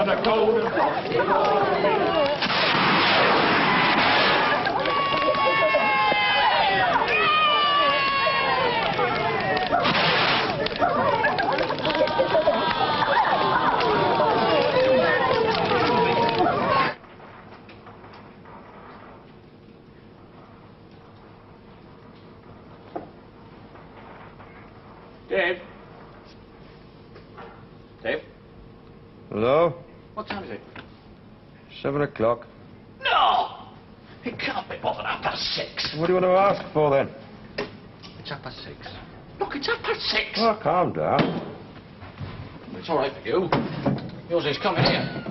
of the golden... Dave? Dave? Hello? What time is it? 7 o'clock. No! It can't be more than 6:30. What do you want to ask for, then? It's 6:30. Look, it's 6:30. Oh, calm down. It's all right for you. Yours is coming here.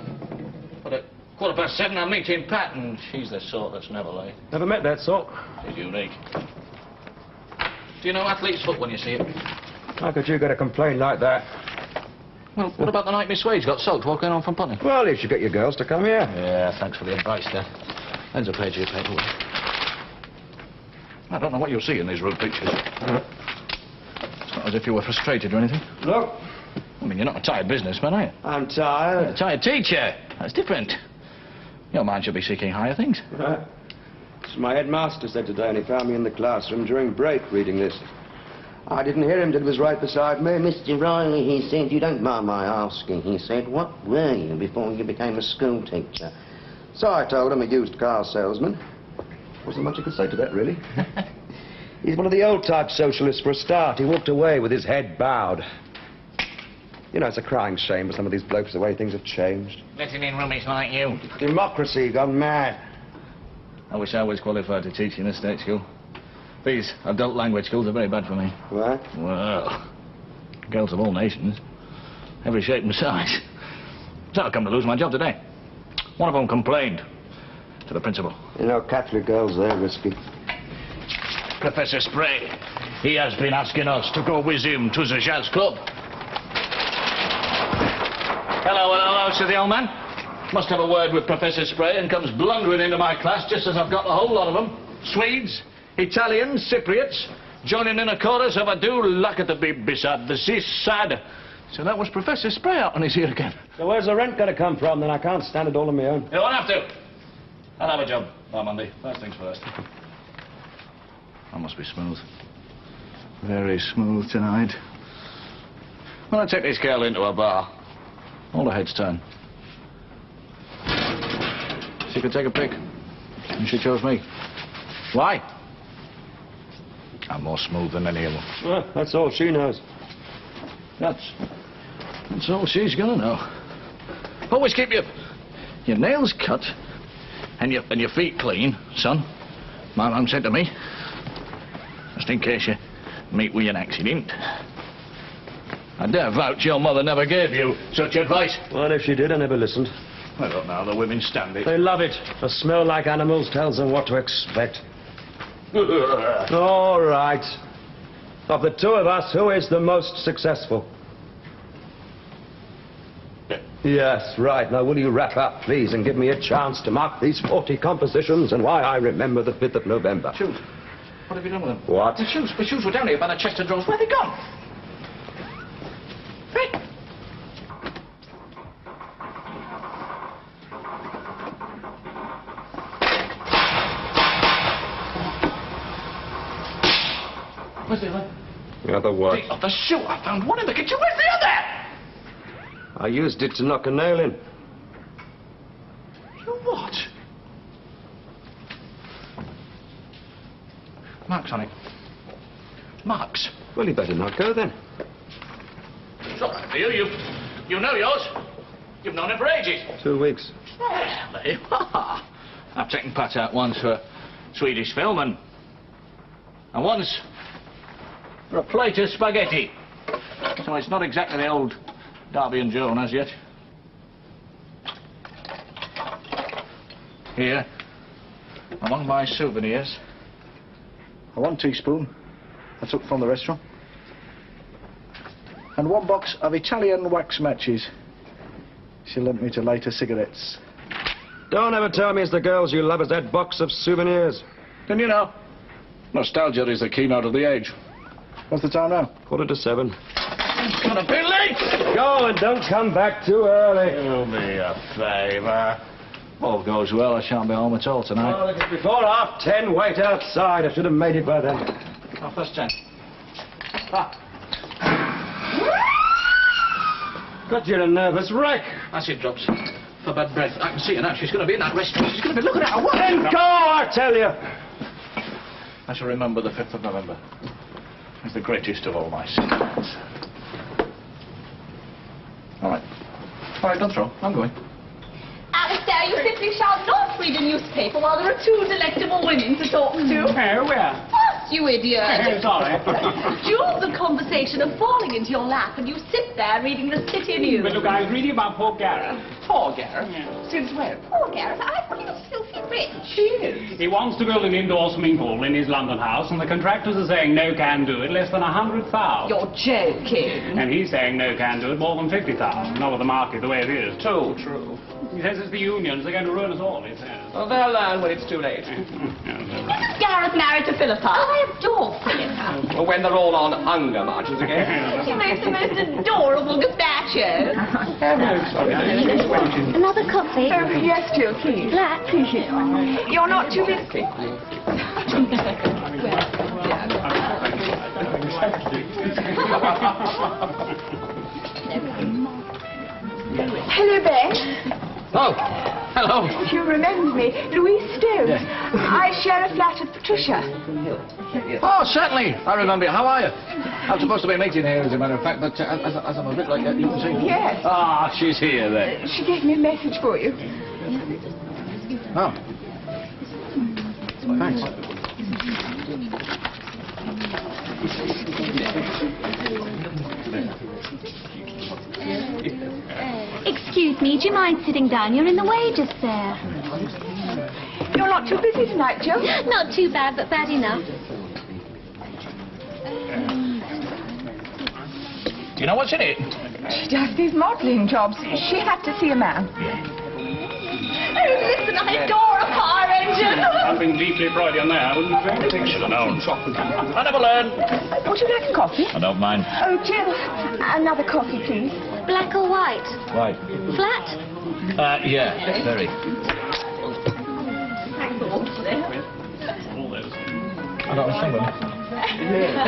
But at 7:15, I'm meeting Pat, and she's the sort that's never late. Never met that sort. She's unique. Do you know athlete's foot when you see it? How could you get a complaint like that? Well, what about the night Miss Wade's got soaked walking on from Putney? Well, you should get your girls to come here. Yeah, thanks for the advice, Dad. Ends a page of your paperwork. I don't know what you'll see in these rude pictures. It's not as if you were frustrated or anything. Look. I mean, you're not a tired businessman, are you? I'm tired. You're a tired teacher. That's different. Your mind should be seeking higher things. Right. So my headmaster said today, and he found me in the classroom during break reading this. I didn't hear him, he was right beside me. Mr. Riley, he said, you don't mind my asking, he said, what were you before you became a school teacher? So I told him a used car salesman. Wasn't much I could say to that, really. He's one of the old-type socialists for a start. He walked away with his head bowed. You know, it's a crying shame for some of these blokes, the way things have changed. Letting in rubbish like you. Democracy gone mad. I wish I was qualified to teach in a state school. These adult language schools are very bad for me. Why? Well, girls of all nations, every shape and size. So I come to lose my job today. One of them complained to the principal. You know, Catholic girls, they're risky. Professor Spray, he has been asking us to go with him to the jazz club. Hello, said the old man. Must have a word with Professor Spray and comes blundering into my class just as I've got a whole lot of them. Swedes, Italians, Cypriots, joining in a chorus of I do like it to be beside the seaside. So that was Professor Spray out on his ear again. So where's the rent going to come from, then? I can't stand it all on my own. You won't have to. I'll have a job by Monday. First things first. I must be smooth. Very smooth tonight. When I take this girl into a bar, all her heads turn. She could take a pick, and she chose me. Why? I'm more smooth than any of them. Well, that's all she knows. That's all she's gonna know. Always keep your nails cut and your feet clean, son. My mum said to me, just in case you meet with an accident. I dare vouch your mother never gave you such advice. Well, if she did, I never listened. I don't know how the women stand it. They love it. A smell like animals tells them what to expect. All right. Of the two of us, who is the most successful? Yes, right. Now, will you wrap up, please, and give me a chance to mark these 40 compositions and why I remember the 5th of November? Shoes. What have you done with them? What? The shoes. The shoes were down here by the chest of drawers. Where are they gone? Hey. Where's the other? The other what? The other shoe. I found one in the kitchen. Where's the other? I used it to knock a nail in. You what? Marks on it. Marks? Well, you better not go, then. It's all right for you. You know yours. You've known it for ages. 2 weeks. Well, there you are. I've taken Pat out once for a Swedish film and once for a plate of spaghetti. So it's not exactly the old Darby and Joan as yet. Here, among my souvenirs, a 1 teaspoon I took from the restaurant, and 1 box of Italian wax matches. She lent me to light her cigarettes. Don't ever tell me it's the girls you love as that box of souvenirs. Then you know, nostalgia is the keynote of the age. What's the time now? 7:15. I'm gonna be late! Go and don't come back too early. Do me a favour. All goes well, I shan't be home at all tonight. Oh, look, it's before 10:30. Wait outside. I should have made it by then. 10:30. God, you're a nervous wreck. As it drops. For bad breath. I can see her now. She's going to be in that restaurant. She's going to be looking at her. What? Then go, I tell you. I shall remember the 5th of November as the greatest of all my sins. All right. All right, don't throw. I'm going. Alistair, you simply shall not read a newspaper while there are 2 delectable women to talk to. Oh, where? What, you idiot? Sorry. Jewels of conversation are falling into your lap and you sit there reading the city news. But look, I was reading about poor Gareth. Poor Gareth? Yeah. Since when? Poor Gareth? I thought he was filthy rich. He is. He wants to build an indoor swimming pool in his London house, and the contractors are saying no can do it, less than 100,000. You're joking. And he's saying no can do it, more than 50,000. Not with the market the way it is. Too true. He says it's the unions. They're going to ruin us all, he says. Well, they'll learn when it's too late. Isn't Gareth married to Philippa? I adore Philippa. Or when they're all on hunger marches again. She makes the most adorable gazpacho. Another coffee? Oh, yes, Jill, please. Black? You're not too busy. Hello, Ben. Oh, hello. You remember me, Louise Stone. Yes. I share a flat with Patricia. Oh, certainly. I remember you. How are you? I'm supposed to be meeting here, as a matter of fact, but as I'm a bit like you can see. Yes. Ah, she's here then. She gave me a message for you. Oh. Thanks. Excuse me, do you mind sitting down? You're in the way just there. You're not too busy tonight, Jill? Not too bad, but bad enough. Do you know what's in it? She does these modelling jobs. She had to see a man. Oh, listen, I adore a fire engine. Something deeply Freudian there, wouldn't you say? Should have known. I never learned. Would you like a coffee? I don't mind. Oh, Jill, another coffee, please. Black or white? Right. Flat? Yeah, very. All those. I don't understand.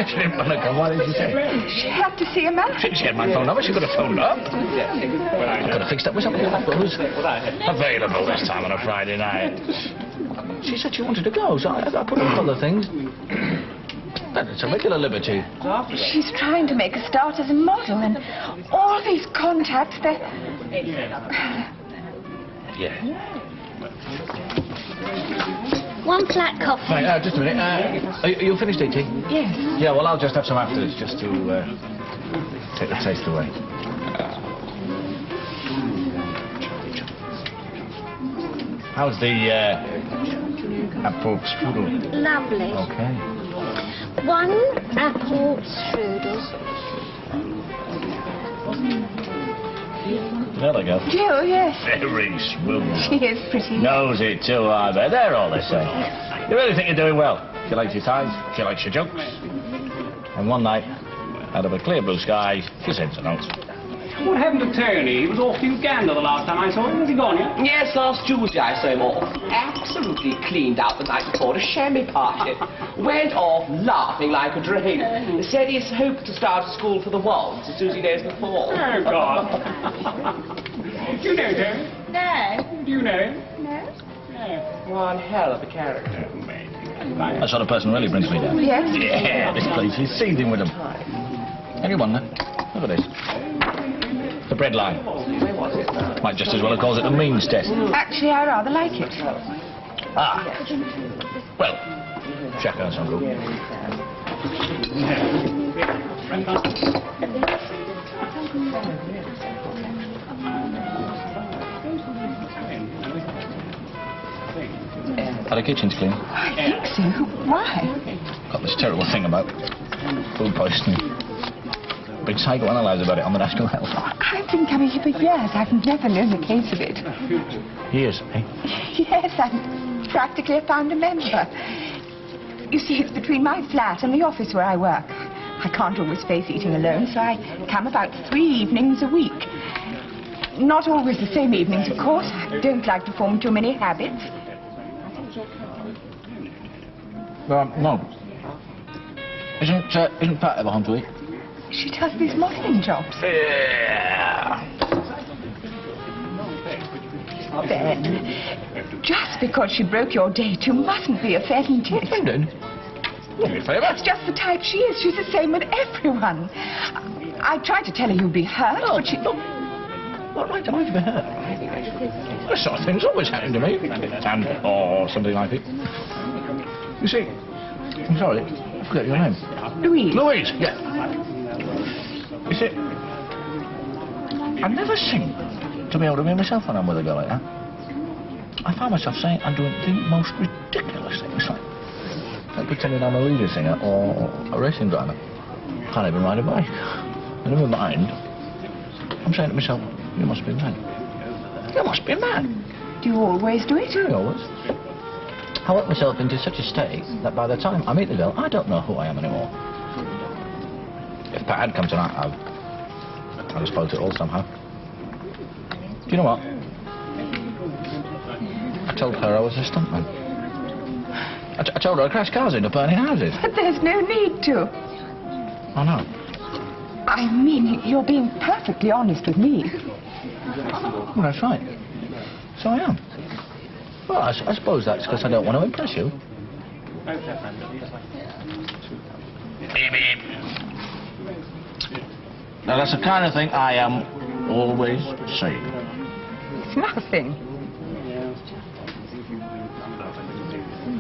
She didn't want to come. Why did she say? She had to see a man. She had my phone number. She could have phoned up. I could have fixed up with somebody like who's available this time on a Friday night. She said she wanted to go, so I put up other things. It's a regular liberty. She's trying to make a start as a model, and all these contacts, they're... Yeah. One flat coffee. Right, just a minute. Are you finished eating? Yes. Yeah, well, I'll just have some after this, just to take the taste away. How's the apple strudel? Lovely. Okay. One apple strudel. There they go. Jill, yes. Very smooth. She is pretty. Knows it too, I bet. They're all the same. You really think you're doing well? She likes your ties, she likes your jokes. And one night, out of a clear blue sky, she sends a note. What happened to Tony? He was off to Uganda the last time I saw him. Has he gone yet? Yes, last Tuesday I saw him off. Absolutely cleaned out the night before at a chamois party. Went off laughing like a drain. Said he's hoped to start a school for the wads as soon as he knows the fall. Oh, God. Do you know Tony? No. Do you know him? No? No. One hell of a character. Amazing. That sort of person really brings me down. Yes? Yeah, this place is seething with them. Anyone there? Look at this. The bread line. Might just as well have called it the means test. Actually, I rather like it. Ah. Well, chacun son goût. Are the kitchens clean? I think so. Why? Got this terrible thing about food poisoning. Big psychoanalyse about it on the National Health. I've been coming here for years. I've never known a case of it. Years, eh? Yes, I'm practically a founder member. You see, it's between my flat and the office where I work. I can't always face eating alone, so I come about 3 evenings a week. Not always the same evenings, of course. I don't like to form too many habits. No. Isn't Pat ever home to eat? She does these modelling jobs. Yeah. Ben, just because she broke your date, you mustn't be offended. Offended? Do me a favour. That's just the type she is. She's the same with everyone. I tried to tell her you'd be hurt, but she... What right am I to be hurt? This sort of thing's always happened to me. Or something like it. You see, I'm sorry, I forgot your name. Louise. Louise, yeah. You see, I've never seemed to be able to be myself when I'm with a girl like that. I find myself saying and doing the most ridiculous things, like pretending I'm a leader singer or a racing driver. Can't even ride a bike. And in my mind, I'm saying to myself, you must be mad. You must be mad. Do you always do it? I always. I work myself into such a state that by the time I meet the girl, I don't know who I am anymore. If Pat had come tonight, I'd have spoiled it all somehow. Do you know what? I told her I was a stuntman. I told her I crashed cars into burning houses. But there's no need to. Oh, no. I mean, you're being perfectly honest with me. Well, that's right. So I am. Well, I suppose that's because I don't want to impress you. Now, that's the kind of thing I am always saying. It's nothing.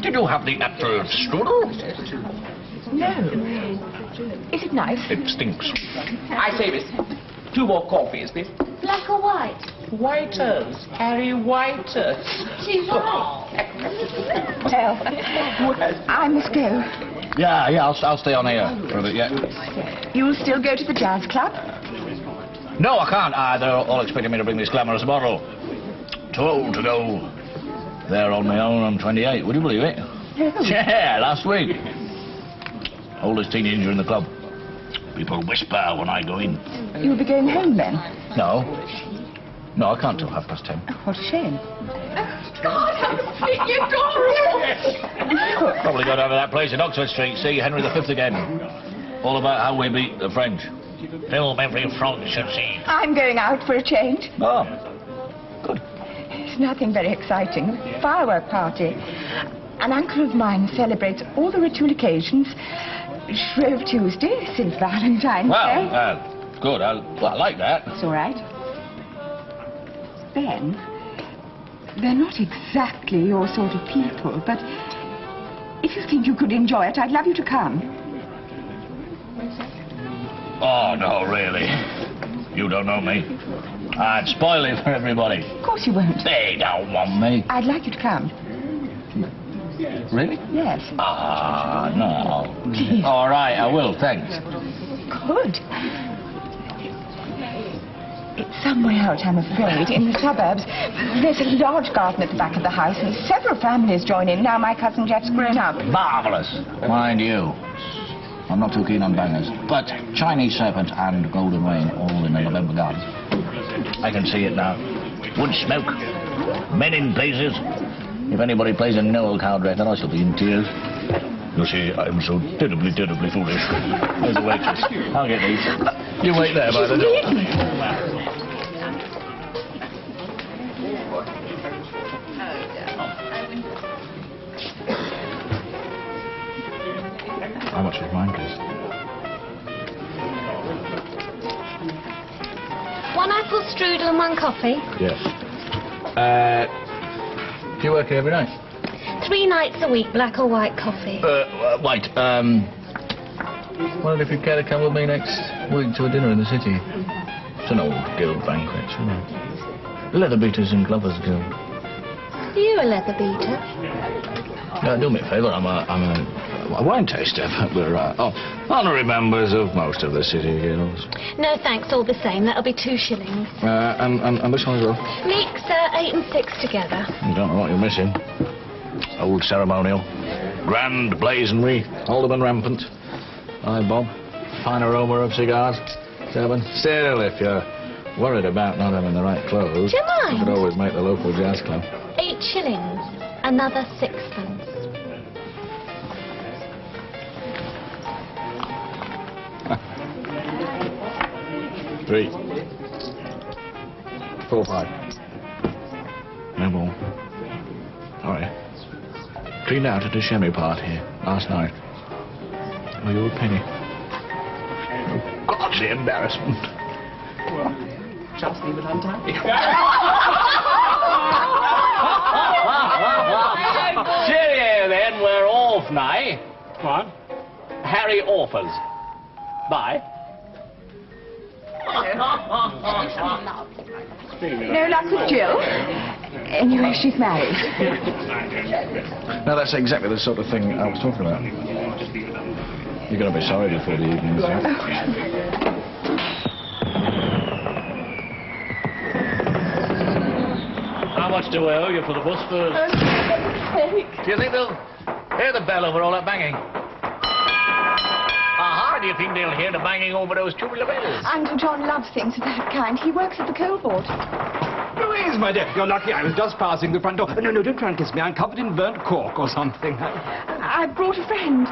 Did you have the apple strudel? No. Is it nice? It stinks. I say, miss, 2 more coffees, please. Black or white? Whiters, Harry Whiters. 2 white. Well, I must go. Yeah, I'll stay on here for a bit, yeah. You'll still go to the jazz club? No, I can't. They're all expecting me to bring this glamorous bottle. Too old to go there on my own. I'm 28. Would you believe it? No. Yeah, last week. Oldest teenager in the club. People whisper when I go in. You'll be going home then? No. No, I can't till 10:30. Oh, what a shame. God, how big you got! Probably go down to that place in Oxford Street, see Henry V again. All about how we beat the French. Film every French should see. I'm going out for a change. Oh, good. It's nothing very exciting. Firework party. An uncle of mine celebrates all the ritual occasions. Shrove Tuesday, St. Valentine's Day. Well, good. I like that. It's all right. Ben, they're not exactly your sort of people, but if you think you could enjoy it, I'd love you to come. Oh, no, really. You don't know me. I'd spoil it for everybody. Of course you won't. They don't want me. I'd like you to come. Really? Yes. Ah, no. Please. All right, I will, thanks. Good. It's somewhere out, I'm afraid, in the suburbs. There's a large garden at the back of the house, and several families join in now my cousin Jeff's grown up. Marvellous. Mind you, I'm not too keen on bangers. But Chinese Serpent and Golden Rain all in the November Garden. I can see it now. Wood smoke. Men in blazes. If anybody plays a Noel Cowdrey, then I shall be in tears. You see, I'm so terribly, terribly foolish. There's a waitress. I'll get these. You wait there by the door. How much is mine, please? 1 apple strudel and 1 coffee. Yes. Do you work here every night? 3 nights a week, black or white coffee. White. Wondered if you'd care to come with me next week to a dinner in the city. It's an old guild banquet, you know. The Leather Beaters and Glovers Guild. Are you a leather beater? Do me a favour, I'm a wine taster, but we're honorary members of most of the city guilds. No, thanks, all the same. That'll be 2 shillings. And this one as well? Meeks, 8 and 6 together. You don't know what you're missing. Old ceremonial. Grand blazonry. Alderman rampant. Hi, Bob. fine aroma of cigars, 7. Still, if you're worried about not having the right clothes, Do you mind? you could always make the local jazz club. 8 shillings. Another 6pence. Three. 4, 5. No more. Sorry. Cleaned out at a chamois party last night. Owe you a penny. Oh, God's the embarrassment. Just leave it untidy. Cheerio then, we're off now. What? Harry Orphers. Bye. No luck with Jill? Anyway, she's married. No, that's exactly the sort of thing I was talking about. You're going to be sorry before the evening's out. How much do I owe you for the bus first? Do you think they'll hear the bell over all that banging? Aha, do you think they'll hear the banging over those tubular bells? Uncle John loves things of that kind. He works at the coal board. Louise, my dear, you're lucky I was just passing the front door. No, don't try and kiss me. I'm covered in burnt cork or something. I brought a friend.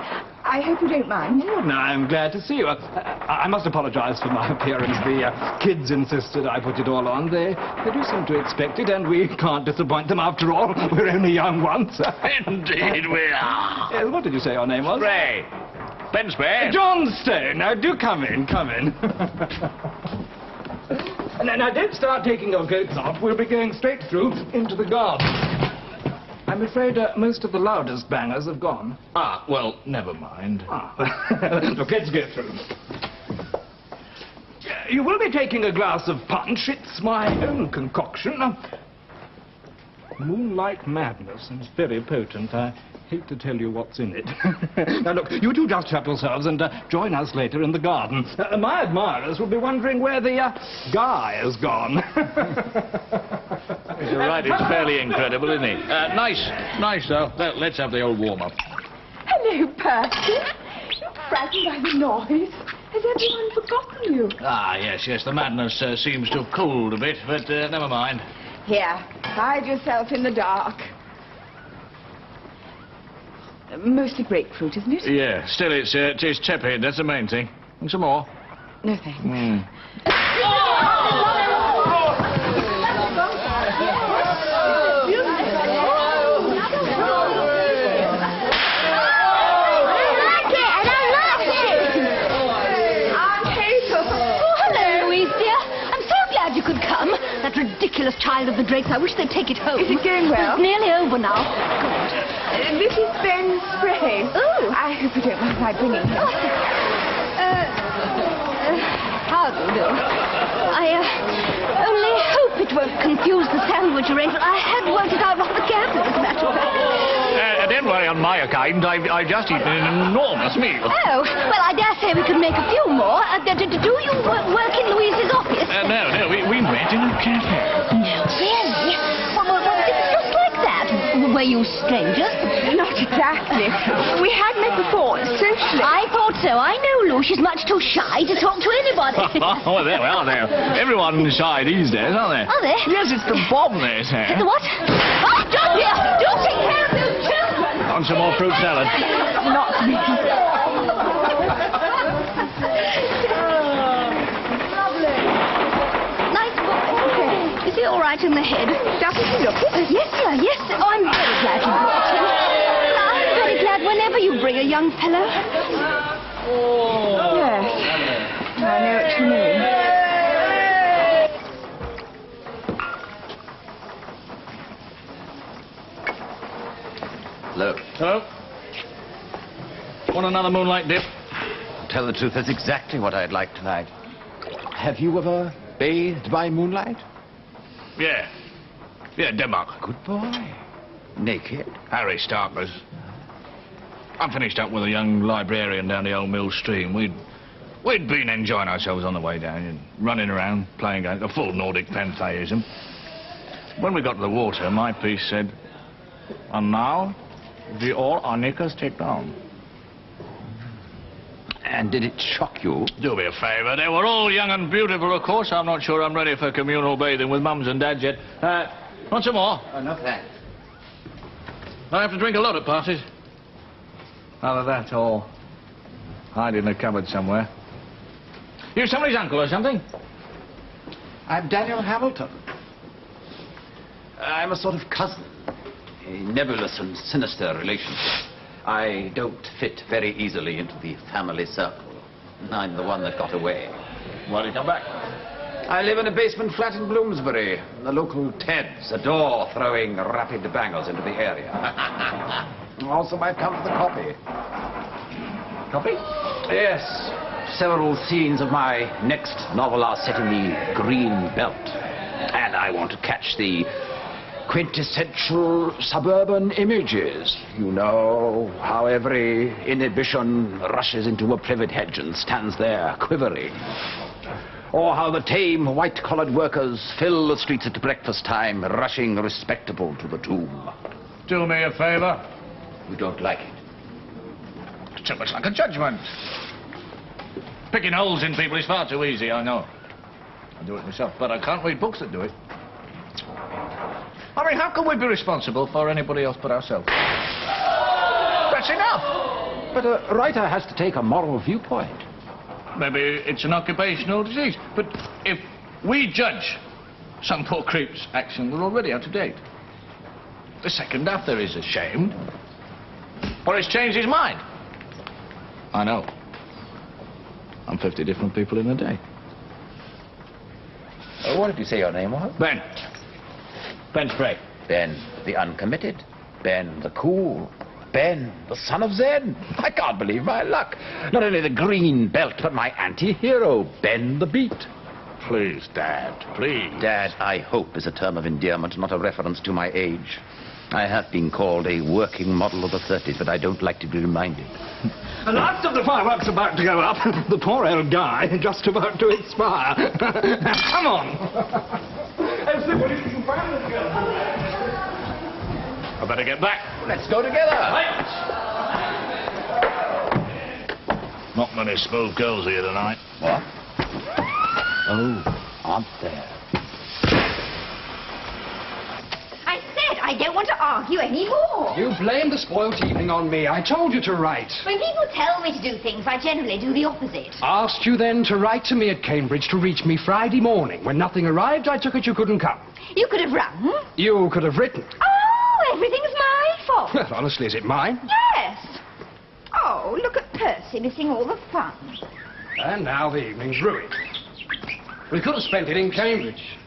I hope you don't mind. Oh, no, I'm glad to see you. I must apologize for my appearance. The kids insisted I put it all on. They do seem to expect it, and we can't disappoint them after all. We're only young ones. Indeed we are. Yes, what did you say your name was? Spray. Ben Spray. John Stone. Now, do come in, come in. Now, don't start taking your coats off. We'll be going straight through into the garden. I'm afraid most of the loudest bangers have gone. Ah, well, never mind. Look, let's go through. You will be taking a glass of punch. It's my own concoction. Moonlight Madness. It's very potent. I hate to tell you what's in it. Now, look, you two just help yourselves and join us later in the garden. My admirers will be wondering where the guy has gone. You're right, it's fairly incredible, isn't it? Nice, though. Let's have the old warm-up. Hello, Percy. You're frightened by the noise. Has everyone forgotten you? Ah, yes, the madness seems to have cooled a bit, but never mind. Here, hide yourself in the dark. Mostly grapefruit, isn't it? Yeah, still it's tepid, that's the main thing. And some more. No, thanks. That ridiculous child of the Drakes. I wish they'd take it home. Is it going well? It's nearly over now. This is Ben Spray. Oh. I hope you don't mind my bringing him. How do you do? I only hope it won't confuse the sandwich arrangement. I had worked it out rather carefully, as a matter of fact. Don't worry on my account. I've just eaten an enormous meal. Oh, well, I dare say we could make a few more. Do you work in Louise's office? No, we met in a cafe. No, really? Well, it's just like that. Were you strangers? Not exactly. We had met before, socially. I thought so. I know Lou. She's much too shy to talk to anybody. Oh, there we are, there. Everyone's shy these days, aren't they? Are they? Yes, it's the bomb they say. The what? Oh, John, dear! Do take care of those children! On some more fruit salad. Not me. Nice boy. Is he all right in the head? Doesn't he look it? Yes, dear, yes. Oh, I'm very glad you brought him. I'm very glad whenever you bring a young fellow. Yes. I know what you mean. Hello. Hello? Want another moonlight dip? Tell the truth, that's exactly what I'd like tonight. Have you ever bathed by moonlight? Yeah, Denmark. Good boy. Naked? Harry Starkers. I finished up with a young librarian down the old mill stream. We'd been enjoying ourselves on the way down, running around, playing games, a full Nordic pantheism. When we got to the water, my piece said, "And now, the all our knickers take down." And did it shock you? Do me a favour. They were all young and beautiful, of course. I'm not sure I'm ready for communal bathing with mums and dads yet. Want some more? Oh, no thanks. I have to drink a lot at parties. Either that or hide in a cupboard somewhere. You somebody's uncle or something? I'm Daniel Hamilton. I'm a sort of cousin. A nebulous and sinister relationship. I don't fit very easily into the family circle. I'm the one that got away. Why did you come back? I live in a basement flat in Bloomsbury. The local Teds adore throwing rapid bangles into the area. Also, I've come for the copy. Copy? Yes. Several scenes of my next novel are set in the Green Belt. And I want to catch the quintessential suburban images. You know, how every inhibition rushes into a privet hedge and stands there quivering. Or how the tame white-collared workers fill the streets at breakfast time, rushing respectable to the tomb. Do me a favour. You don't like it? It's too much like a judgment. Picking holes in people is far too easy, I know. I do it myself, but I can't read books that do it. I mean, how can we be responsible for anybody else but ourselves? That's enough. But a writer has to take a moral viewpoint. Maybe it's an occupational disease, but if we judge some poor creep's action, we're already out of date. The second after is ashamed, or he's changed his mind. I know. I'm 50 different people in a day. What did you say your name was? Ben. Ben Sprague. Ben the uncommitted. Ben the cool. Ben, the son of Zen. I can't believe my luck. Not only the green belt, but my anti-hero, Ben the Beat. Please, Dad, please. Dad, I hope, is a term of endearment, not a reference to my age. I have been called a working model of the 30s, but I don't like to be reminded. And after the fireworks about to go up, the poor old guy just about to expire. Come on. I better get back. Let's go together. Right. Not many smooth girls here tonight. What? Oh, aren't there? I said I don't want to argue anymore. You blame the spoilt evening on me. I told you to write. When people tell me to do things, I generally do the opposite. Asked you then to write to me at Cambridge to reach me Friday morning. When nothing arrived, I took it you couldn't come. You could have rung. You could have written. Oh, everything's my fault. Well, honestly, is it mine? Yes. Oh, look at Percy missing all the fun. And now the evening's ruined. We could have spent it in Cambridge.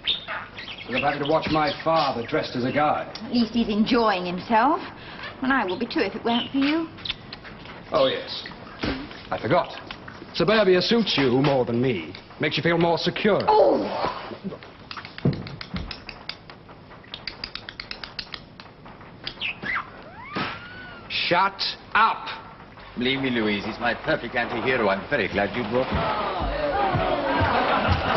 Would have had to watch my father dressed as a guy. At least he's enjoying himself. And I would be too if it weren't for you. Oh, yes. I forgot. Suburbia suits you more than me. Makes you feel more secure. Oh! Shut up! Believe me, Louise, he's my perfect anti-hero. I'm very glad you brought him.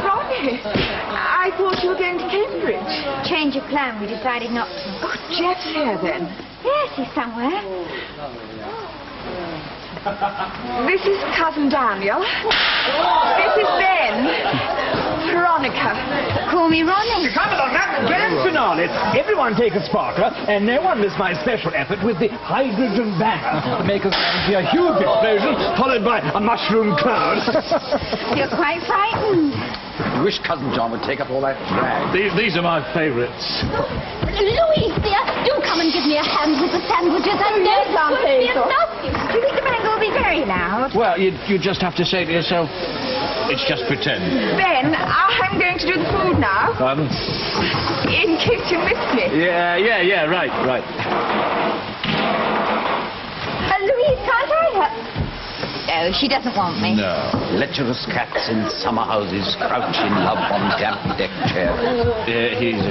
Ronnie, I thought you were going to Cambridge. Change of plan, we decided not to. Oh, Jeff's here then. Yes, he's somewhere. This is Cousin Daniel. This is Ben. Veronica. Call me Ronnie. Come along now. Grand finale. Everyone take a sparkler, and no one miss my special effort with the hydrogen banner to make us see a huge explosion, followed by a mushroom cloud. You're quite frightened. I wish Cousin John would take up all that drag. These are my favourites. Louise, dear, do come and give me a hand with the sandwiches. And yes, Aunt Hazel. Do you think the band will be very loud? Well, you just have to say to yourself, it's just pretend. Ben, I'm going to do the food now. Pardon? In case you miss me. Yeah, right. Louise, can't I? Oh, she doesn't want me. No. Lecherous cats in summer houses crouch in love on damp deck chairs.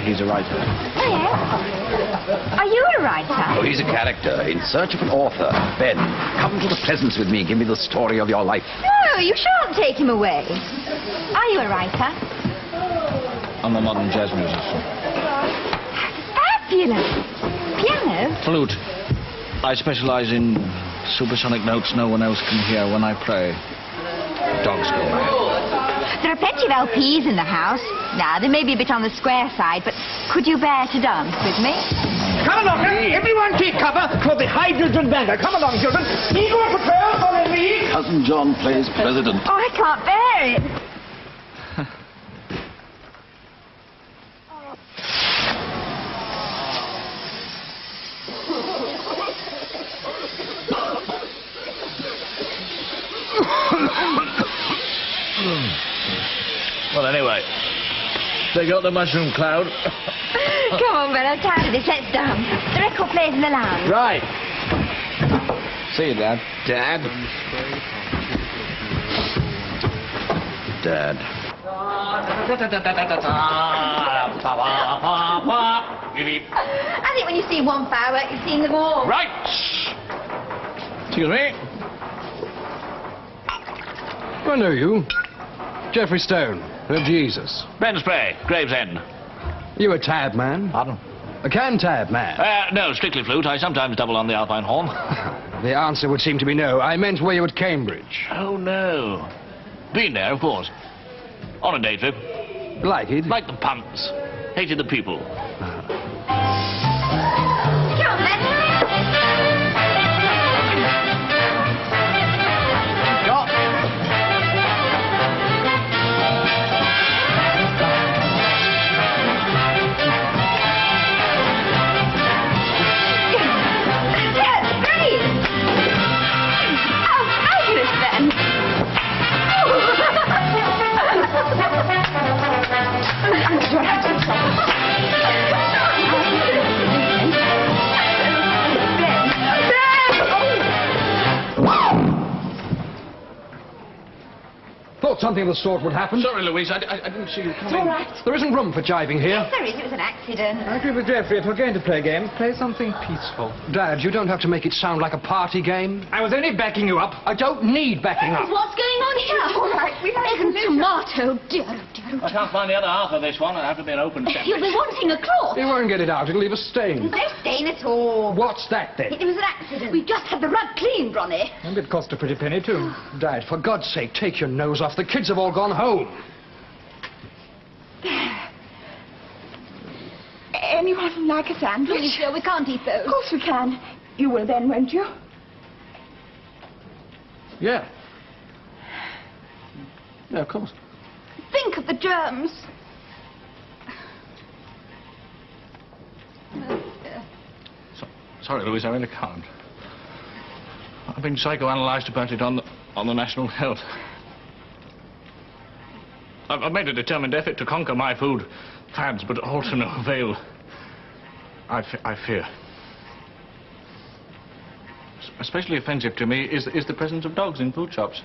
He's a writer. Oh, yes? Are you a writer? Oh, he's a character in search of an author. Ben, come to the presence with me. Give me the story of your life. No, you shan't take him away. Are you a writer? I'm a modern jazz musician. Fabulous. Piano? Flute. I specialise in supersonic notes no one else can hear when I play. dogs go mad. There are plenty of LPs in the house. Now, they may be a bit on the square side, but could you bear to dance with me? Come along, everyone take cover for the hydrogen banner. Come along, children. Eagle Patrol, follow me. Cousin John plays president. Oh, I can't bear it. Well, anyway, they got the mushroom cloud. Come on, Ben, I'm tired of this. Let's dance. The record plays in the lounge. Right. See you, Dad. Dad. Dad. I think when you see one firework, you've seen them all. Right. Excuse me. I know you. Geoffrey Stone, of Jesus. Ben Spray, Gravesend. You a tab man? Pardon? A can-tab man? No, strictly flute. I sometimes double on the Alpine horn. The answer would seem to be no. I meant were you at Cambridge? Oh, no. Been there, of course. On a day trip. Like it? Like the punts. Hated the people. Come on, Ben. Thought something of the sort would happen. Sorry, Louise, I didn't see you coming. It's all right. There isn't room for jiving here. There is. It was an accident. I agree with Geoffrey. If we're going to play a game, play something peaceful. Dad, you don't have to make it sound like a party game. I was only backing you up. I don't need backing up. What's going on here? All right, we have tomato. Dear, dear. I can't find the other half of this one. It'll have to be an open sandwich. You'll be wanting a cloth. You won't get it out. It'll leave a stain. No stain at all. What's that, then? It was an accident. We just had the rug cleaned, Ronnie. And it cost a pretty penny, too. Dad, for God's sake, take your nose off. The kids have all gone home. Anyone like a sandwich? Really sure we can't eat those? Of course we can. You will then, won't you? Yeah. Yeah, of course. Think of the germs. Sorry, Louise, I really can't. I've been psychoanalyzed about it on the National Health. I've made a determined effort to conquer my food fads, but all to no avail. I fear. Especially offensive to me is the presence of dogs in food shops.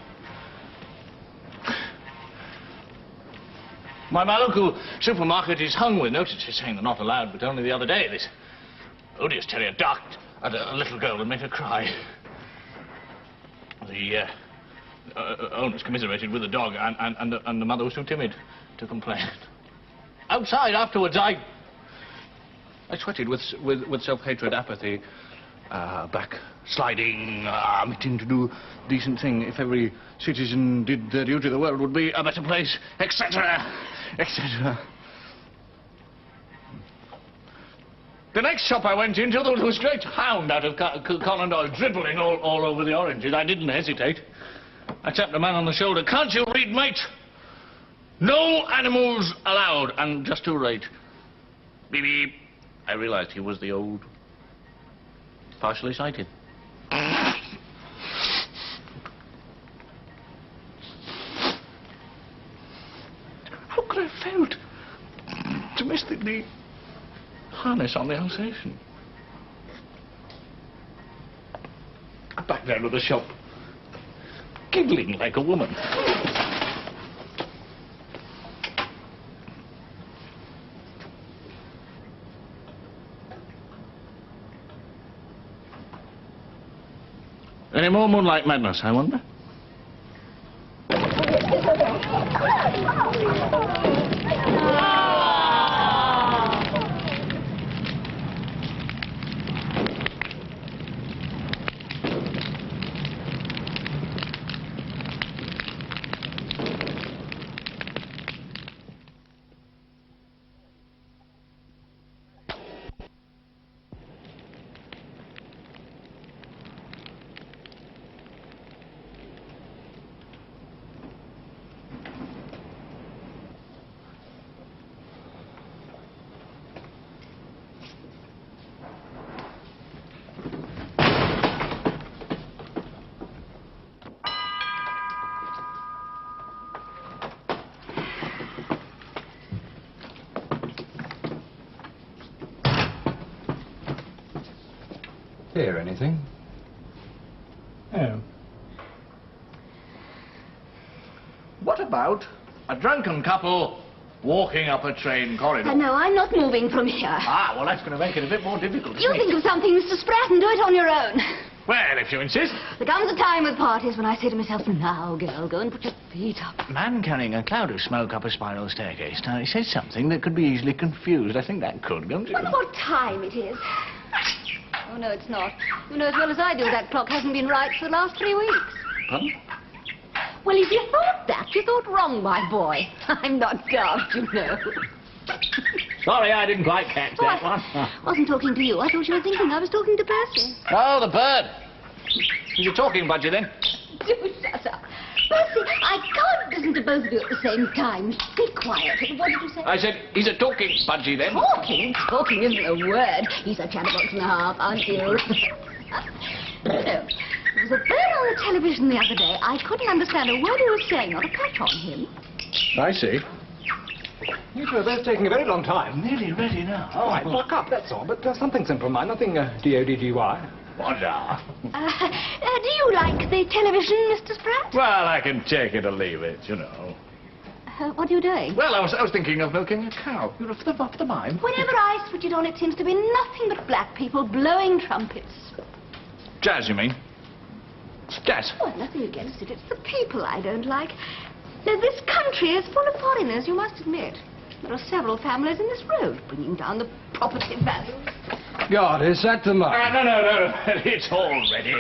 My local supermarket is hung with notices saying they're not allowed, but only the other day this odious terrier ducked at a little girl and made her cry. The owners commiserated with the dog, and the mother was too timid to complain. Outside afterwards, I sweated with self-hatred, apathy, backsliding, omitting to do decent thing. If every citizen did their duty, the world would be a better place, etc., etc. The next shop I went into, there was a great hound out of Conan Doyle dribbling all over the oranges. I didn't hesitate. I tapped the man on the shoulder. Can't you read, mate? No animals allowed. And just too late. Beep, beep. I realized he was the old, partially sighted. How could I have failed to miss the harness on the Alsatian? I backed down to the shop, giggling like a woman. Any more Moonlight Madness, I wonder? Hear anything? Oh. What about a drunken couple walking up a train corridor? No, I'm not moving from here. Ah, well, that's going to make it a bit more difficult. You think of something, Mr. Spratt, and do it on your own. Well, if you insist. There comes a time with parties when I say to myself, now, girl, go and put your feet up. Man carrying a cloud of smoke up a spiral staircase. Now, he says something that could be easily confused. I think that could, don't you? Wonder what time it is. Oh, no, it's not. You know as well as I do that clock hasn't been right for the last 3 weeks. Pardon? Well, if you thought that, you thought wrong, my boy. I'm not daft, you know. Sorry, I didn't quite catch that one. Wasn't talking to you. I thought you were thinking I was talking to Percy. Oh, the bird. You're talking, Budgie, then? Do shut up. Percy, I can't listen to both of you at the same time. Be quiet. What did you say? I said, he's a talking Budgie, then. Talking? Talking isn't a word. He's a chatterbox and a half, aren't you? No. There was a bird on the television the other day. I couldn't understand a word he was saying, not a patch on him. I see. You two are both taking a very long time. Nearly ready now. All right, buck up, that's all. But something simple, mind. Nothing D-O-D-G-Y. What now? Do you like the television, Mr. Spratt? Well, I can take it or leave it, you know. What are you doing? Well, I was thinking of milking a cow. You're off the mind. Whenever I switch it on, it seems to be nothing but black people blowing trumpets. Jazz, you mean? Jazz? Well, nothing against it. It's the people I don't like. Now, this country is full of foreigners, you must admit. There are several families in this road, bringing down the property value. God, is that the mark? No. It's all ready.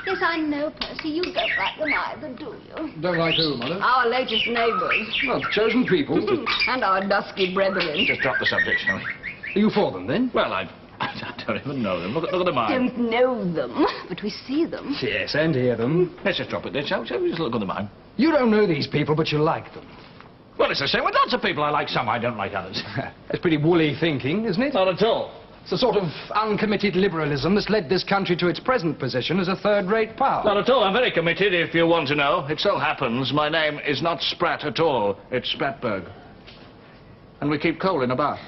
Yes, I know, Percy. You don't like them either, do you? Don't like who, Mother? Our latest neighbours. Well, chosen people. And our dusky brethren. Just drop the subject, shall we? Are you for them, then? Well, I don't even know them. Look at the mine. Don't know them, but we see them. Yes, and hear them. Let's just drop it there, shall we? Just look at the mine. You don't know these people, but you like them. Well, it's the same with lots of people. I like some, I don't like others. That's pretty woolly thinking, isn't it? Not at all. It's a sort of uncommitted liberalism that's led this country to its present position as a third-rate power. Not at all. I'm very committed, if you want to know. It so happens my name is not Spratt at all. It's Spratberg. And we keep coal in a bar.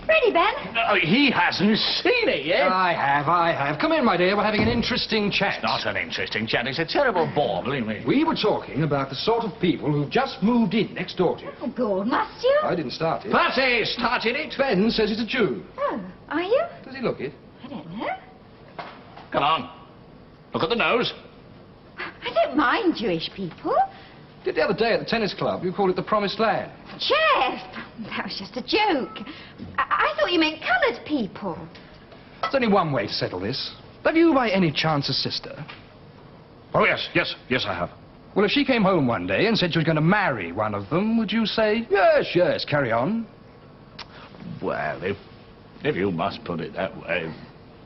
Ready, Ben? No, he hasn't seen it yet. I have. Come in, my dear. We're having an interesting chat. It's not an interesting chat. It's a terrible bore, believe me. We were talking about the sort of people who've just moved in next door to you. Oh, God, must you? I didn't start it. Percy started it. Ben says he's a Jew. Oh, are you? Does he look it? I don't know. Come on. Look at the nose. I don't mind Jewish people. Did the other day at the tennis club. You called it the Promised Land. Jeff! That was just a joke. I thought you meant coloured people. There's only one way to settle this. Have you, by any chance, a sister? Oh, yes, I have. Well, if she came home one day and said she was going to marry one of them, would you say, yes, carry on? Well, if you must put it that way,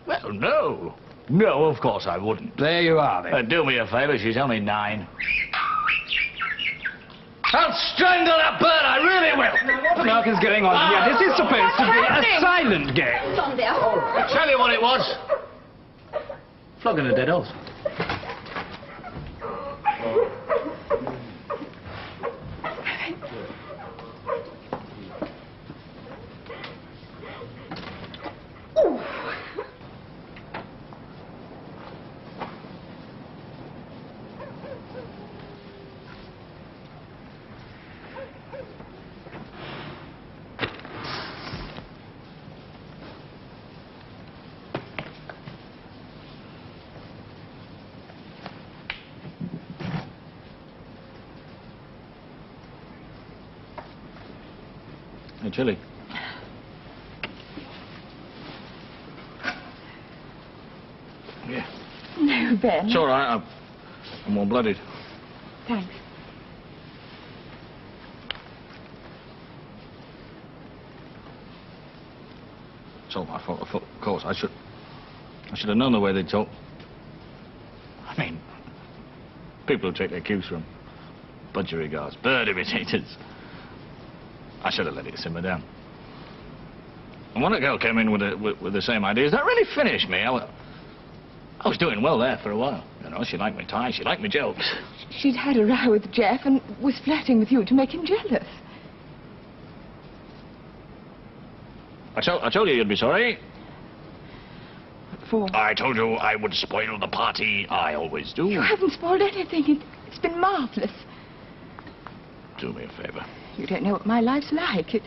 well, no. No, of course I wouldn't. There you are, then. Do me a favour, she's only 9. I'll strangle that bird, I really will. What on earth is going on here? This is supposed to be a silent game. Come on, dear. I'll tell you what it was. Flogging a dead horse. Hey, Chili. Yeah. No, Ben. It's all right. I'm warm-blooded. Thanks. It's all my fault. Of course, I should have known the way they talk. I mean, people who take their cues from budgerigards, bird imitators. I should have let it simmer down. And when a girl came in with the same ideas, that really finished me. I was doing well there for a while. You know, she liked my tie, she liked my jokes. She'd had a row with Jeff and was flirting with you to make him jealous. I told you you'd be sorry. before. I told you I would spoil the party. I always do. You haven't spoiled anything. It's been marvellous. Do me a favour. You don't know what my life's like.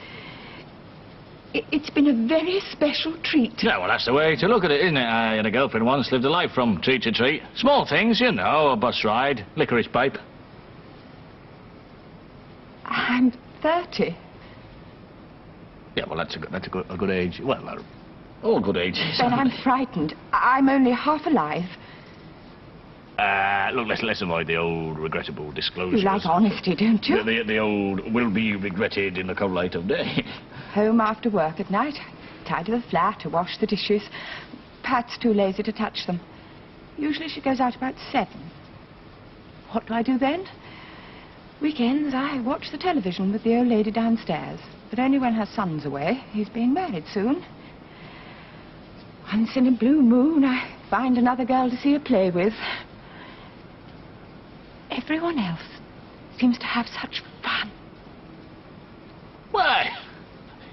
It's been a very special treat. Yeah, well, that's the way to look at it, isn't it? I had a girlfriend once, lived a life from treat to treat. Small things, you know, a bus ride, licorice pipe. I'm 30. Yeah, well, that's a good age. Well, all good ages. Ben, I'm frightened. I'm only half alive. Look, let's avoid the old regrettable disclosures. You like honesty, don't you? The old will be regretted in the cold light of day. Home after work at night. Tidy the flat, or wash the dishes. Pat's too lazy to touch them. Usually she goes out about 7. What do I do then? Weekends, I watch the television with the old lady downstairs. But only when her son's away. He's being married soon. Once in a blue moon, I find another girl to see a play with. Everyone else seems to have such fun. Why?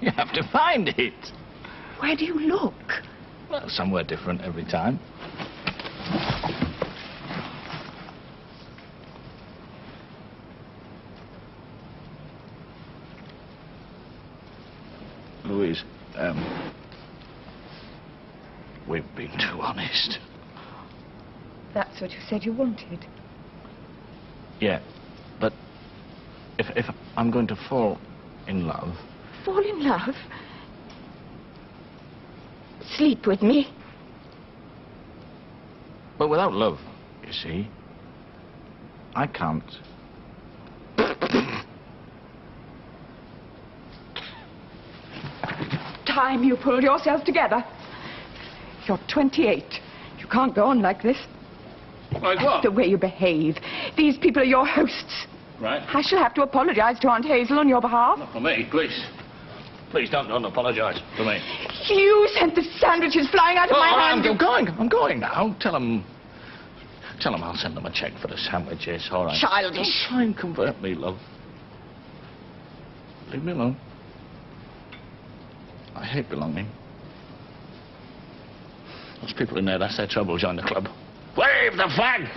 You have to find it. Where do you look? Well, somewhere different every time. Louise, we've been too honest. That's what you said you wanted. Yeah, but if I'm going to fall in love... Fall in love? Sleep with me? But without love, you see, I can't. Time you pulled yourself together. You're 28. You can't go on like this. Like what? The way you behave. These people are your hosts. Right. I shall have to apologize to Aunt Hazel on your behalf. Not for me, please. Please don't apologise for me. You sent the sandwiches flying out of my hand. I'm going now. Tell them I'll send them a cheque for the sandwiches, all right? Childish. Don't try and convert me, love. Leave me alone. I hate belonging. Those people in there, that's their trouble. Join the club. Wave the flag!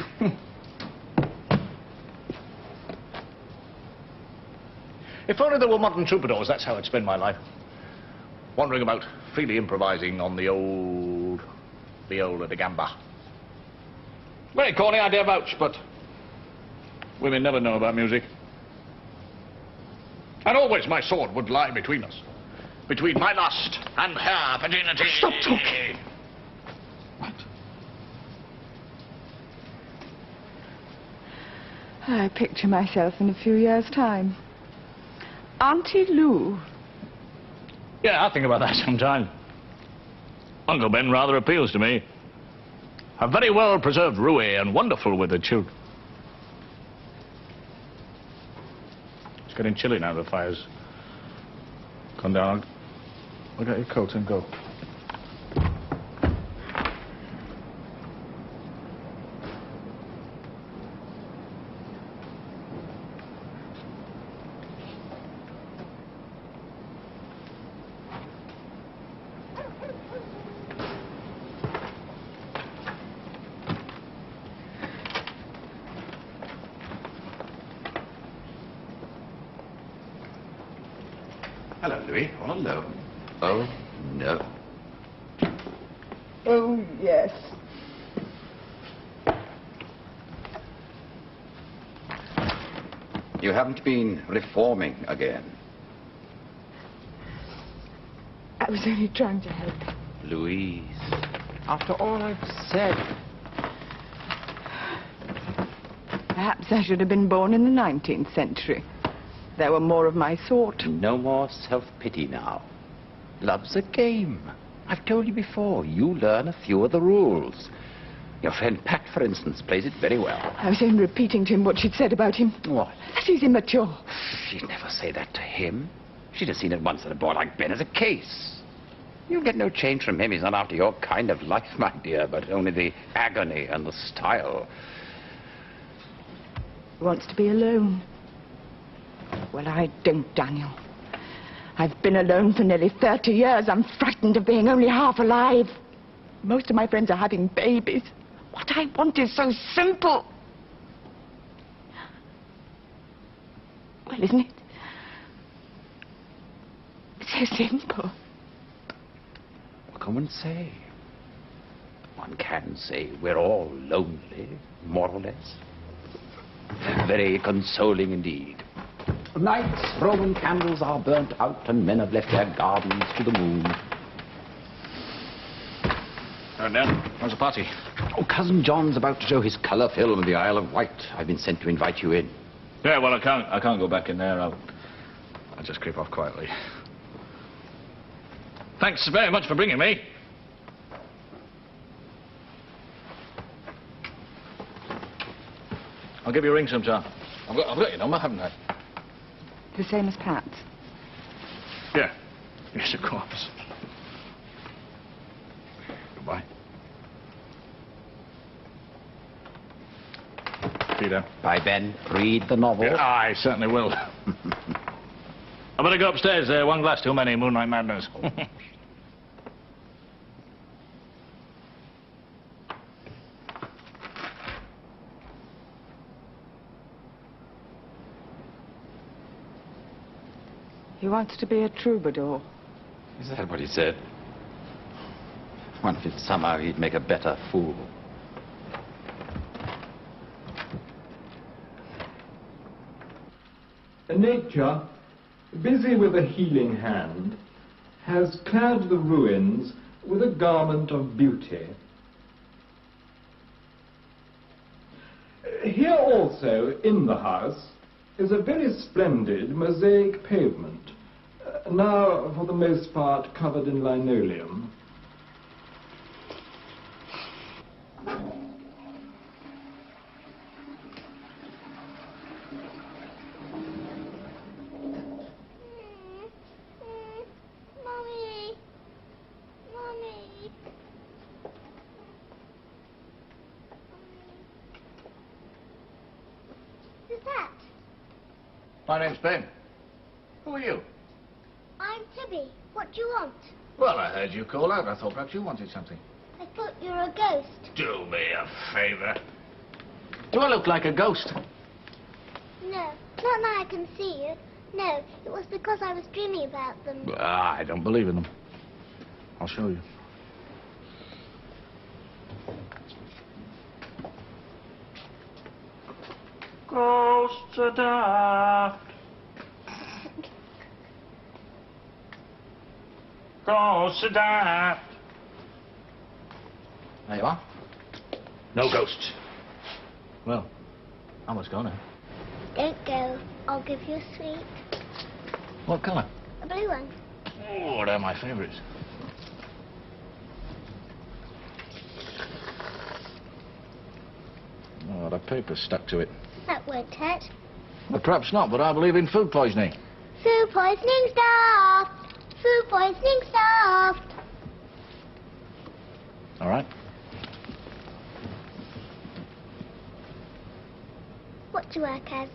If only there were modern troubadours, that's how I'd spend my life. Wandering about, freely improvising on the old viola da gamba. Very corny, I dare vouch, but women never know about music. And always my sword would lie between us. Between my lust and her virginity. Stop talking. What? I picture myself in a few years' time. Auntie Lou. Yeah, I think about that sometime. Uncle Ben rather appeals to me. A very well-preserved Rouet and wonderful with the children. It's getting chilly now, the fire's gone down. Look at your coat and go. Hello, Louis. All alone. Oh, no. Oh, yes. You haven't been reforming again. I was only trying to help. Louise, after all I've said. Perhaps I should have been born in the 19th century. There were more of my sort. No more self-pity now. Love's a game. I've told you before, you learn a few of the rules. Your friend Pat, for instance, plays it very well. I was only repeating to him what she'd said about him. What? That he's immature. She'd never say that to him. She'd have seen at once that a boy like Ben is a case. You'll get no change from him. He's not after your kind of life, my dear, but only the agony and the style. He wants to be alone. Well, I don't, Daniel. I've been alone for nearly 30 years. I'm frightened of being only half alive. Most of my friends are having babies. What I want is so simple. Well, isn't it? So simple. What can one say? One can say we're all lonely, more or less. Very consoling indeed. Nights, Roman candles are burnt out and men have left their gardens to the moon. Dan, how's the party? Oh, Cousin John's about to show his colour film in the Isle of Wight. I've been sent to invite you in. Yeah, well, I can't go back in there. I'll just creep off quietly. Thanks very much for bringing me. I'll give you a ring sometime. I've got your number, haven't I? The same as Pat's. Yeah. Yes, of course. Goodbye. See you then. Bye, Ben. Read the novel. Yeah, I certainly will. I better go upstairs. One glass too many, Moonlight Madness. He wants to be a troubadour. Is that what he said? One if somehow he'd make a better fool. Nature, busy with a healing hand, has clad the ruins with a garment of beauty. Here also, in the house, is a very splendid mosaic pavement, now for the most part covered in linoleum. My name's Ben. Who are you? I'm Tibby. What do you want? Well, I heard you call out. I thought perhaps you wanted something. I thought you were a ghost. Do me a favour. Do I look like a ghost? No, not now I can see you. No, it was because I was dreaming about them. I don't believe in them. I'll show you. Ghosts are daft. Ghosts are daft. There you are. No ghosts. Well, I must go now. Don't go. I'll give you a sweet. What colour? A blue one. Oh, they're my favourites. Oh, the paper's stuck to it. That won't hurt. Well, perhaps not, but I believe in food poisoning. Food poisoning stuff. Food poisoning stuff. All right. What do you work as?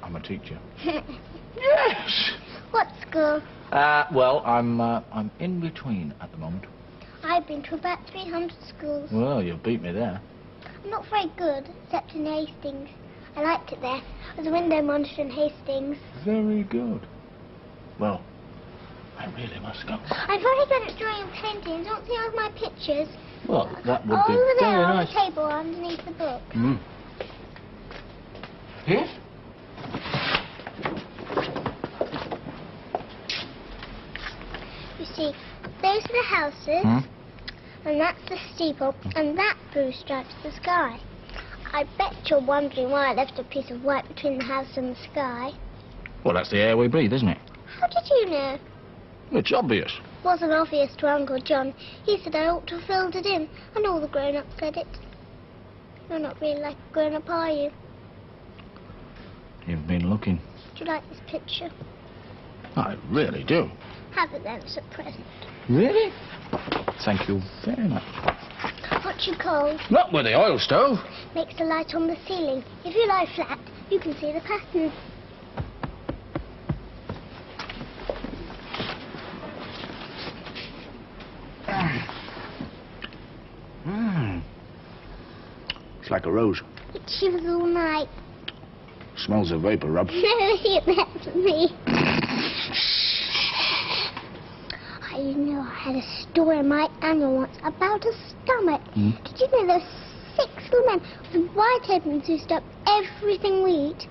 I'm a teacher. Yes. What school? Well, I'm in between at the moment. I've been to about 300 schools. Well, you beat me there. I'm not very good, except in Hastings. I liked it there. I was a window monitor in Hastings. Very good. Well, I really must go. I'm very good at drawing and painting. Don't see all of my pictures. Well, that would be over very there on nice. the table underneath the book. Mm. Yes? You see, those are the houses, and that's the steeple, and that blue stripe's the sky. I bet you're wondering why I left a piece of white between the house and the sky. Well, that's the air we breathe, isn't it? How did you know? It's obvious. Wasn't obvious to Uncle John. He said I ought to have filled it in, and all the grown-ups said it. You're not really like a grown-up, are you? You've been looking. Do you like this picture? I really do. Have it then as a present. Really? Thank you very much. What you cold? Not with the oil stove. Makes a light on the ceiling. If you lie flat, you can see the pattern. It's like a rose. It shivers all night. Smells of vapor rub. That's me. I know I had a story in my annual once about a stomach. Did you know there were 6 little men with white aprons who stop everything we eat?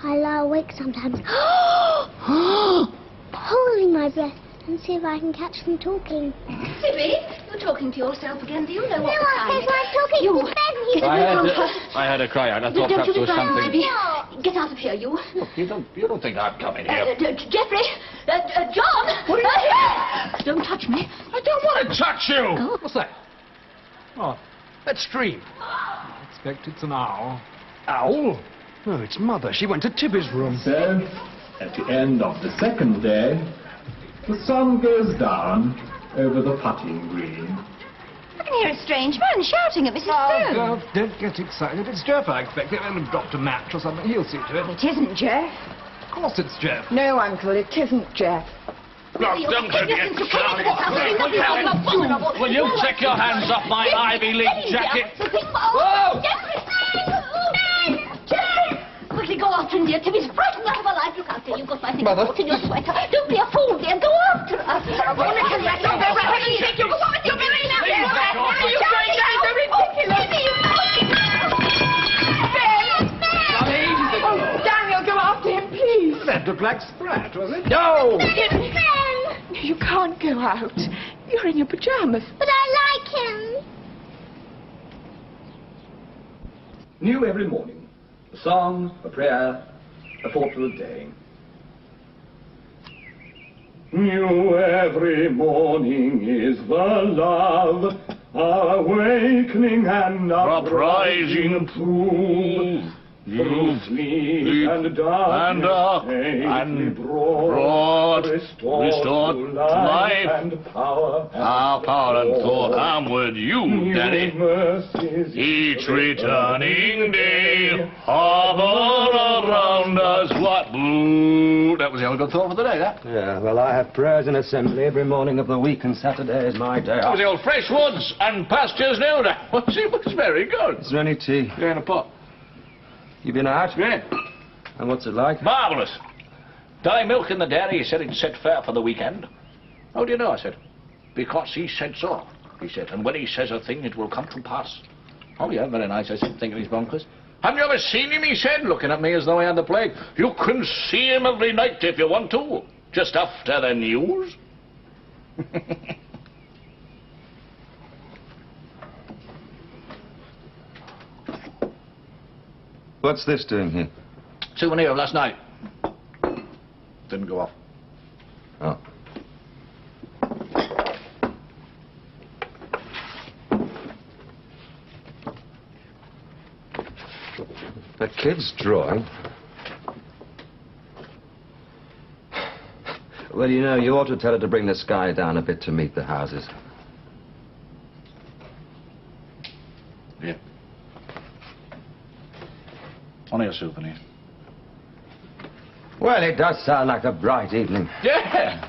I lie awake sometimes, holding my breath and see if I can catch them talking. Sibby, you're talking to yourself again. Do you know what the time No, is? I'm talking to Ben. I heard a cry out. I thought perhaps there was something. Sibby, get out of here, you. Look, you don't think I'm coming here? Jeffrey, John. What are you... Don't touch me. I don't want to touch you. Oh. What's that? Oh, That stream. I expect it's an owl. Owl? No, it's Mother. She went to Tibby's room. So, at the end of the second day, the sun goes down over the putting green. I can hear a strange man shouting at Mrs. Stone. Oh, don't get excited. It's Jeff, I expect. They'll have dropped a match or something. He'll see to it. It isn't Jeff. Of course it's Jeff. No, Uncle, it isn't Jeff. Look, don't get started. Will you take your hands off my Ivy League jacket? Whoa! Quickly go after him, dear. Timmy's frightened out of her life. Look out there. You've got my thing caught in your sweater. Don't be a fool, dear. Go after her. Go on, let her back. Go back. You go on. You're very now. You're going down. Don't be Oh, Daniel, go after him, please. That looked like Sprat, was it? No! You can't go out. You're in your pajamas. But I like him. New every morning. A song, a prayer, a thought for the day. New every morning is the love, awakening and uprising prove. Through sleep and darkness safely brought, restored to life and power. Our power and thought, I'm with you, Daddy. Each returning day, hover around us what blue. That was the only good thought for the day, that. Yeah, well, I have prayers in assembly every morning of the week, and Saturday is my day That off. was the old fresh woods and pastures new. That was very good. Is there any tea? Yeah, in a pot. You been out? Yeah. And what's it like? Marvellous. Dye milk in the dairy. He said he'd set fair for the weekend. How do you know? I said. Because he said so, he said. And when he says a thing, it will come to pass. Oh, yeah, very nice, I said, thinking he's bonkers. Haven't you ever seen him, he said, looking at me as though he had the plague. You can see him every night if you want to. Just after the news. What's this doing here? Souvenir of last night. Didn't go off. Oh. The kid's drawing. Well, you know, you ought to tell her to bring the sky down a bit to meet the houses. Yeah. Only a souvenir. Well, it does sound like a bright evening. Yeah.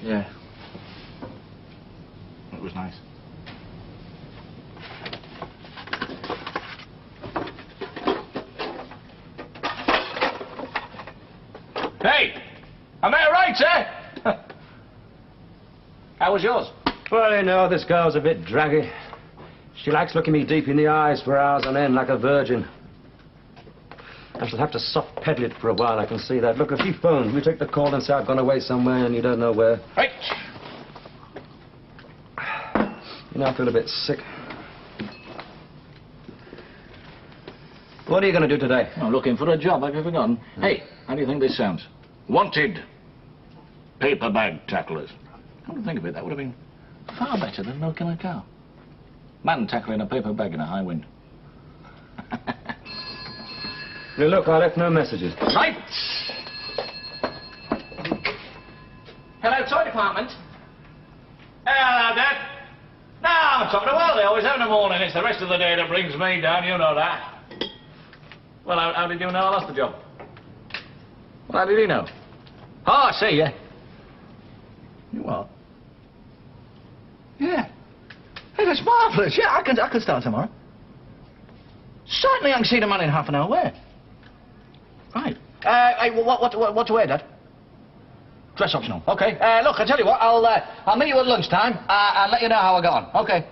Yeah. It was nice. Hey! Am I right, sir? How was yours? Well, you know, this girl's a bit draggy. She likes looking me deep in the eyes for hours on end like a virgin. I shall have to soft pedal it for a while, I can see that. Look, if she phones, we take the call and say I've gone away somewhere and you don't know where. Right. You know, I feel a bit sick. What are you going to do today? I'm looking for a job, have you forgotten? Hey, how do you think this sounds? Wanted paper bag tacklers. Come to think of it, that would have been far better than milking a cow. Man tackling a paper bag in a high wind. Now, look, I left no messages. Right. Hello, toy department. Hello, Dad. No, I'm top of the world. They always have in the morning. It's the rest of the day that brings me down. You know that. Well, how did you know I lost the job? Well, how did he know? Oh, I see, yeah. You what? Yeah. Hey, that's marvellous. Yeah, I can start tomorrow. Certainly I can see the man in half an hour. Where? Right. Hey, what to wear, Dad? Dress optional. Okay. Look, I tell you what, I'll meet you at lunchtime and let you know how I got on. Okay.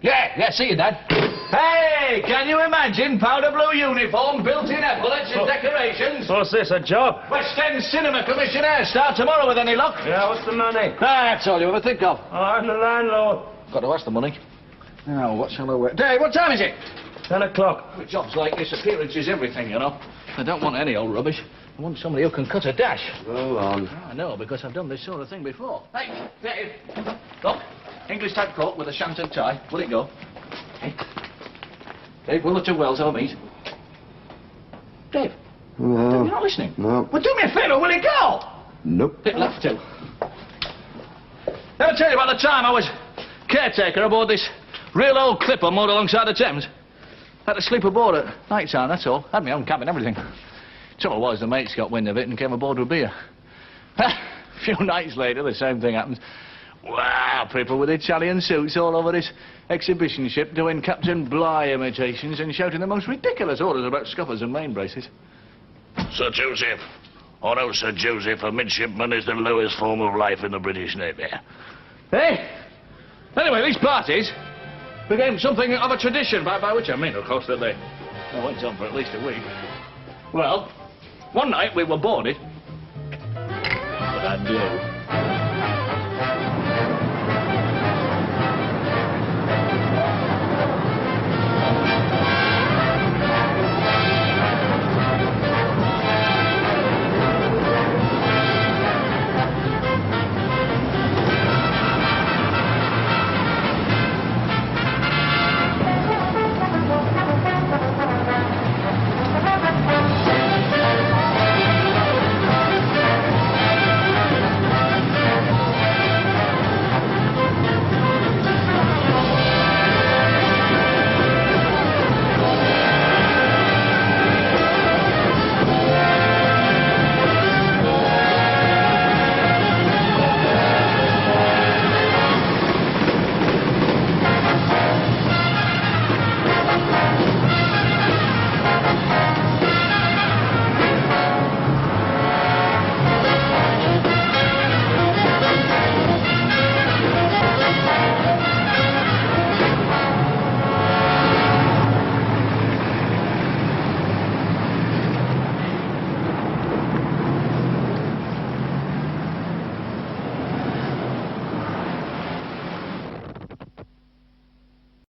Yeah, see you, Dad. Hey, can you imagine powder blue uniform, built-in epaulets and decorations? What's this, a job? West End Cinema Commissioner. Start tomorrow with any luck. Yeah, what's the money? That's all you ever think of. I'm the landlord. Got to ask the money. Now, what shall I wear? Dave, what time is it? 10 o'clock. With jobs like this, appearance is everything, you know. I don't want any old rubbish. I want somebody who can cut a dash. Go on. I know, because I've done this sort of thing before. Hey, Dave. Look, English type coat with a shanted tie. Will it go? Hey. Dave, will the two wells all meet? Dave. No. You're not listening? No. Well, do me a favour, will it go? Nope. It left too. Let me tell you about the time I was caretaker aboard this real old clipper moored alongside the Thames. Had to sleep aboard at night time, that's all. Had my own cabin, everything. Trouble was, the mates got wind of it and came aboard with beer. A few nights later, the same thing happened. Wow, people with Italian suits all over this exhibition ship doing Captain Bligh imitations and shouting the most ridiculous orders about scuppers and main braces. Sir Joseph. Oh no, Sir Joseph, a midshipman is the lowest form of life in the British Navy. Hey! Anyway, these parties became something of a tradition, by which I mean, of course, that they went on for at least a week. Well, one night we were boarded. But I do.